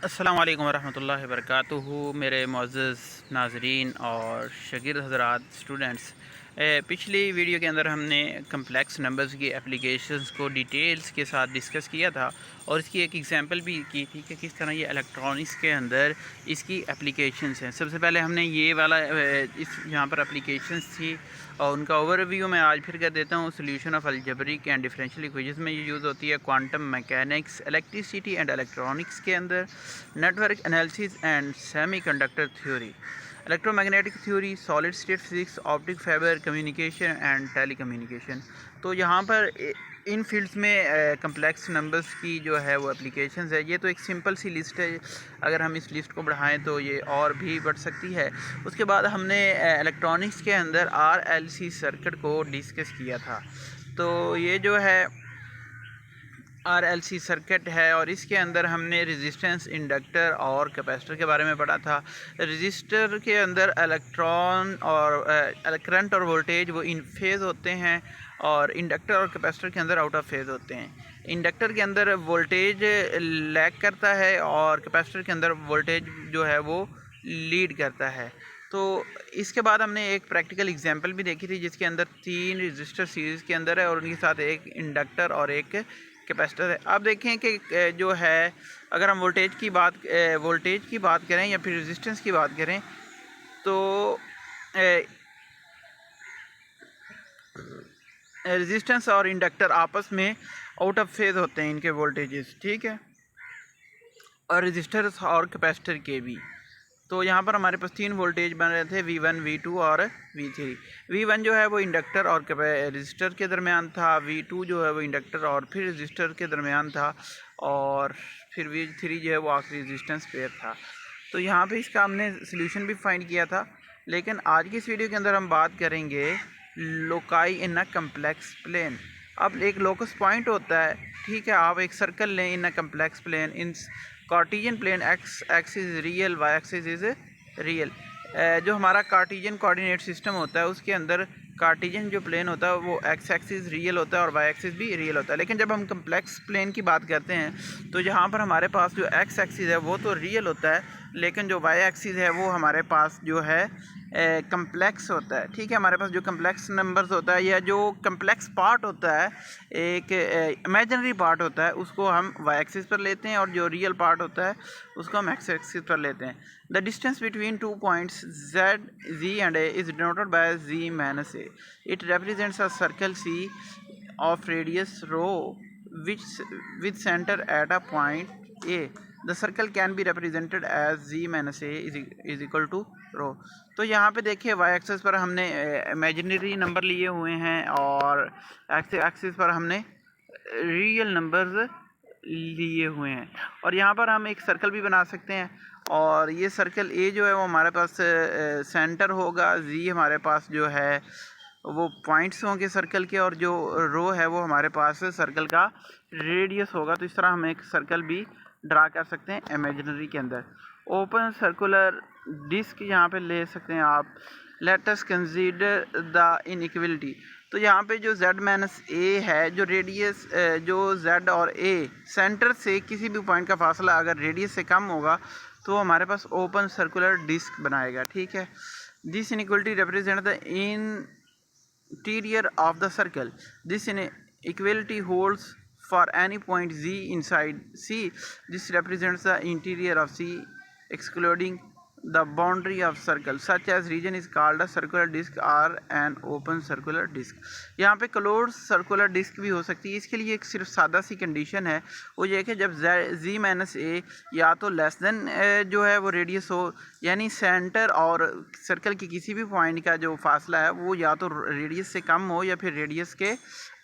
अस्सलाम वालेकुम रहमतुल्लाहि वबरकातुहू। मेरे मुअज़्ज़ज़ नाज़रीन और शागिर्द हज़रात, स्टूडेंट्स, पिछली वीडियो के अंदर हमने कम्प्लेक्स नंबर्स की एप्लीकेशंस को डिटेल्स के साथ डिस्कस किया था और इसकी एक एग्जांपल भी की थी कि किस तरह ये इलेक्ट्रॉनिक्स के अंदर इसकी एप्लीकेशंस हैं। सबसे पहले हमने ये वाला इस यहाँ पर एप्लीकेशंस थी और उनका ओवरव्यू मैं आज फिर कर देता हूँ। Solution of algebraic and differential equations में ये यूज़ होती है, quantum mechanics, electricity and electronics के अंदर, network analysis and semiconductor theory, electromagnetic theory, solid state physics, optic fibre communication and telecommunication. तो यहाँ पर इन फील्ड्स में कम्प्लेक्स नंबर्स की जो है वो एप्लीकेशंस है। ये तो एक सिंपल सी लिस्ट है, अगर हम इस लिस्ट को बढ़ाएं तो ये और भी बढ़ सकती है। उसके बाद हमने इलेक्ट्रॉनिक्स के अंदर RLC सर्किट को डिस्कस किया था। तो ये जो है RLC सर्किट है और इसके अंदर हमने रेजिस्टेंस, इंडक्टर और कैपेसिटर के बारे में पढ़ा था। रेजिस्टर के अंदर इलेक्ट्रॉन और करंट और वोल्टेज वो इन फेज़ होते हैं और इंडक्टर और कैपेसिटर के अंदर आउट ऑफ फेज़ होते हैं। इंडक्टर के अंदर वोल्टेज लैग करता है और कैपेसिटर के अंदर वोल्टेज जो है वो लीड करता है। तो इसके बाद हमने एक प्रैक्टिकल एग्जांपल भी देखी थी जिसके अंदर 3 रेजिस्टर सीरीज़ के अंदर है और उनके साथ एक इंडक्टर और एक कैपेसिटर है। अब देखें कि जो है अगर हम वोल्टेज की बात करें या फिर रेजिस्टेंस की बात करें तो रेजिस्टेंस और इंडक्टर आपस में आउट ऑफ फेज होते हैं, इनके वोल्टेजेस, ठीक है, और रेजिस्टर और कैपेसिटर के भी। तो यहाँ पर हमारे पास 3 वोल्टेज बन रहे थे, V1, V2 और V3। V1 जो है वो इंडक्टर और रेजिस्टर के दरमियान था, V2 जो है वो इंडक्टर और फिर रेजिस्टर के दरमियान था और फिर V3 जो है वो आखिरी रेजिस्टेंस पेयर था। तो यहाँ पे इसका हमने सोल्यूशन भी फाइंड किया था। लेकिन आज की इस वीडियो के अंदर हम बात करेंगे loci in a complex plane. अब एक लोकस पॉइंट होता है, ठीक है, आप एक सर्कल लें in a complex plane, in Cartesian plane, X axis is real, Y axis is real. जो हमारा कार्टिजियन कोऑर्डिनेट सिस्टम होता है उसके अंदर कार्टिजियन जो प्लेन होता है वो एक्स एक्सिस रियल होता है और वाई एक्सिस भी रियल होता है। लेकिन जब हम कम्प्लेक्स प्लेन की बात करते हैं तो यहाँ पर हमारे पास जो एक्स एक्सिस है वो तो रियल होता है, लेकिन जो वाई एक्सिस है वो हमारे पास जो है कम्प्लेक्स होता है, ठीक है। हमारे पास जो कम्प्लेक्स नंबर्स होता है या जो कम्प्लेक्स पार्ट होता है, एक इमेजिनरी पार्ट होता है, उसको हम वाई एक्सिस पर लेते हैं और जो रियल पार्ट होता है उसको हम एक्स एक्सिस पर लेते हैं। The distance between 2 points Z and A is denoted by Z minus A. It represents a circle C of radius rho which with center at a point A. The circle can be represented as Z minus A is equal to rho. तो यहाँ पे देखिए Y axis पर हमने imaginary number लिए हुए हैं और एक्स एक्सिस पर हमने रियल नंबर्स लिए हुए हैं और यहाँ पर हम एक सर्कल भी बना सकते हैं। और ये सर्कल ए जो है वो हमारे पास सेंटर होगा, जी हमारे पास जो है वो पॉइंट्स होंगे सर्कल के, और जो रो है वो हमारे पास सर्कल का रेडियस होगा। तो इस तरह हम एक सर्कल भी ड्रा कर सकते हैं इमेजिनरी के अंदर। ओपन सर्कुलर डिस्क यहाँ पे ले सकते हैं आप। Let us consider the inequality. तो यहाँ पे जो Z माइनस ए है, जो रेडियस जो Z और A सेंटर से किसी भी पॉइंट का फासला अगर रेडियस से कम होगा तो हमारे पास ओपन सर्कुलर डिस्क बनाएगा, ठीक है। This inequality represent the interior of the circle. This inequality holds for any point Z inside C. This represents the interior of C excluding the boundary of circle. Such as region is called a circular disk or an open circular disk. यहाँ पे close circular disc भी हो सकती है। इसके लिए एक सिर्फ सादा सी कंडीशन है, वो ये कि जब Z माइनस ए या तो लेस देन जो है वो रेडियस हो, यानी सेंटर और सर्कल के किसी भी पॉइंट का जो फासला है वो या तो रेडियस से कम हो या फिर रेडियस के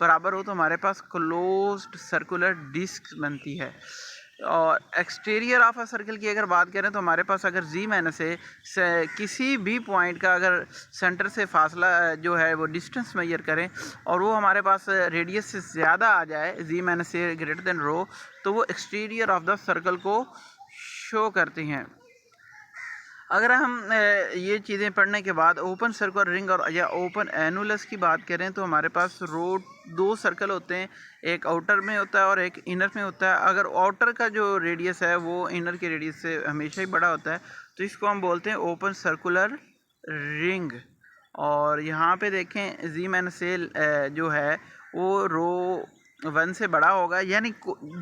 बराबर हो, तो हमारे पास क्लोज्ड सर्कुलर डिस्क बनती है। और एक्सटीरियर ऑफ अ सर्कल की अगर बात करें तो हमारे पास अगर Z माइनस ए किसी भी पॉइंट का अगर सेंटर से फासला जो है वो डिस्टेंस मेजर करें और वो हमारे पास रेडियस से ज़्यादा आ जाए, Z माइनस ए ग्रेटर देन रो, तो वो एक्सटीरियर ऑफ द सर्कल को शो करती हैं। अगर हम ये चीज़ें पढ़ने के बाद ओपन सर्कुलर रिंग और या ओपन एनुलस की बात करें तो हमारे पास दो सर्कल होते हैं, एक आउटर में होता है और एक इनर में होता है। अगर आउटर का जो रेडियस है वो इनर के रेडियस से हमेशा ही बड़ा होता है तो इसको हम बोलते हैं ओपन सर्कुलर रिंग। और यहाँ पे देखें जी मैन सेल जो है वो रो 1 से बड़ा होगा, यानी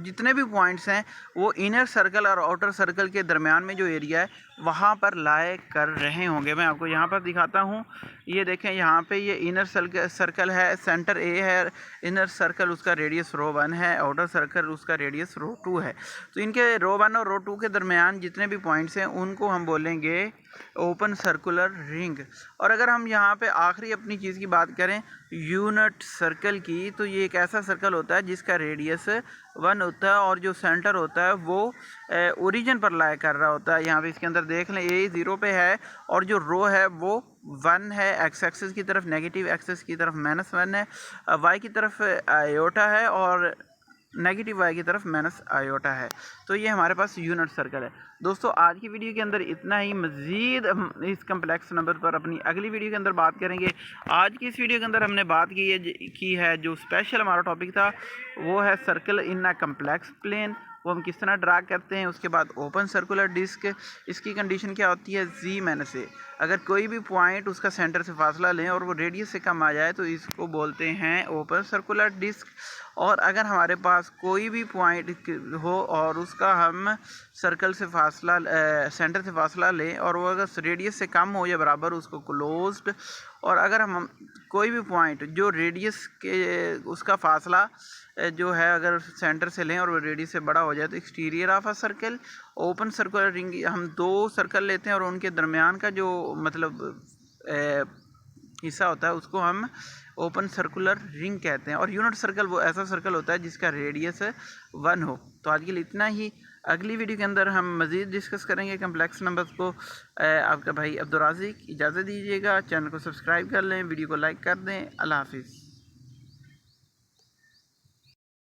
जितने भी पॉइंट्स हैं वो इनर सर्कल और आउटर सर्कल के दरमियान में जो एरिया है वहाँ पर लाए कर रहे होंगे। मैं आपको यहाँ पर दिखाता हूँ, ये देखें यहाँ पे ये इनर सर्कल है, सेंटर ए है, इनर सर्कल उसका रेडियस रो 1 है, आउटर सर्कल उसका रेडियस रो 2 है। तो इनके रो 1 और रो 2 के दरमियान जितने भी पॉइंट्स हैं उनको हम बोलेंगे ओपन सर्कुलर रिंग। और अगर हम यहाँ पे आखिरी अपनी चीज़ की बात करें यूनिट सर्कल की, तो ये एक ऐसा सर्कल होता है जिसका रेडियस 1 होता है और जो सेंटर होता है वो ओरिजिन पर लाया कर रहा होता है। यहाँ पे इसके अंदर देख लें ए 0 पे है और जो रो है वो 1 है, एक्स एक्सिस की तरफ नेगेटिव, एक्सिस की तरफ -1 है, वाई की तरफ आयोटा है और नेगेटिव वाई की तरफ माइनस आयोटा है। तो ये हमारे पास यूनिट सर्कल है। दोस्तों आज की वीडियो के अंदर इतना ही, मज़ीद हम इस कम्प्लेक्स नंबर पर अपनी अगली वीडियो के अंदर बात करेंगे। आज की इस वीडियो के अंदर हमने बात की है जो स्पेशल हमारा टॉपिक था वो है circle in a complex plane, वो हम किस तरह ड्रा करते हैं। उसके बाद ओपन सर्कुलर डिस्क, इसकी कंडीशन क्या होती है जी माइनस ए। अगर कोई भी पॉइंट उसका सेंटर से फासला लें और वो रेडियस से कम आ जाए तो इसको बोलते हैं ओपन सर्कुलर डिस्क। और अगर हमारे पास कोई भी पॉइंट हो और उसका हम सर्कल से फासला सेंटर से फासला लें और वो अगर रेडियस से कम हो या बराबर उसको क्लोज्ड। और अगर हम कोई भी पॉइंट जो रेडियस के उसका फासला जो है अगर सेंटर से लें और वो रेडियस से बड़ा हो जाए तो exterior of a circle. Open circular ring हम दो सर्कल लेते हैं और उनके दरमियान का जो मतलब हिस्सा होता है उसको हम ओपन सर्कुलर रिंग कहते हैं। और यूनिट सर्कल वो ऐसा सर्कल होता है जिसका रेडियस 1 हो। तो आज के लिए इतना ही, अगली वीडियो के अंदर हम मज़ीद डिस्कस करेंगे कम्प्लेक्स नंबर्स को। आपका भाई अब्दुल राज़िक इजाज़त दीजिएगा, चैनल को सब्सक्राइब कर लें, वीडियो को लाइक कर दें। अल्लाह हाफिज़।